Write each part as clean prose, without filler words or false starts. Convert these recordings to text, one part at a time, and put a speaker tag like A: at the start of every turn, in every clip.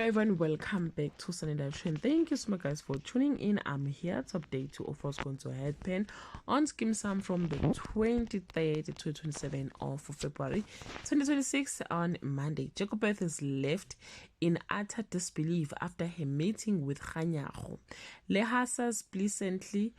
A: everyone, welcome back to Sunny Direction. Thank you so much guys for tuning in. I'm here to update you of what's going to happen on Skeem Saam from the 23rd to 27th of February 2026 on Monday. Jacobeth is left in utter disbelief after her meeting with Kganyago. Lehasa pleasantly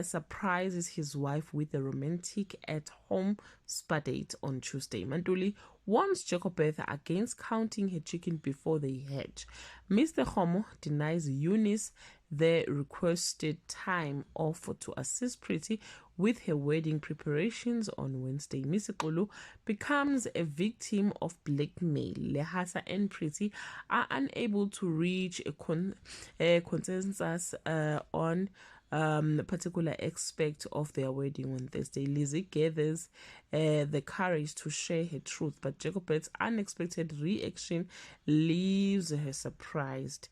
A: surprises his wife with a romantic at-home spa date on Tuesday. Mantuli warns Jacobeth against counting her chicken before they hatch. Mr. Kgomo denies Eunice the requested time off to assist Pretty with her wedding preparations on Wednesday. Miss Xulu becomes a victim of blackmail. Lehasa and Pretty are unable to reach a consensus on particular aspect of their wedding on Thursday. Lizzie gathers the courage to share her truth, but Jacobet's unexpected reaction leaves her surprised,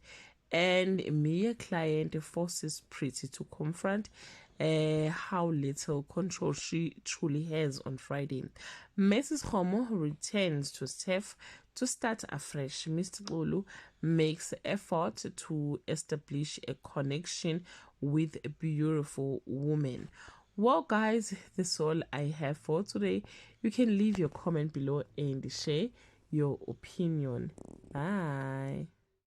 A: and Mia client forces Pretty to confront how little control she truly has on Friday. Mrs. Kgomo returns to Steph to start afresh. Mr. Xulu makes effort to establish a connection with a beautiful woman. Well guys, that's all I have for today. You can leave your comment below and share your opinion. Bye.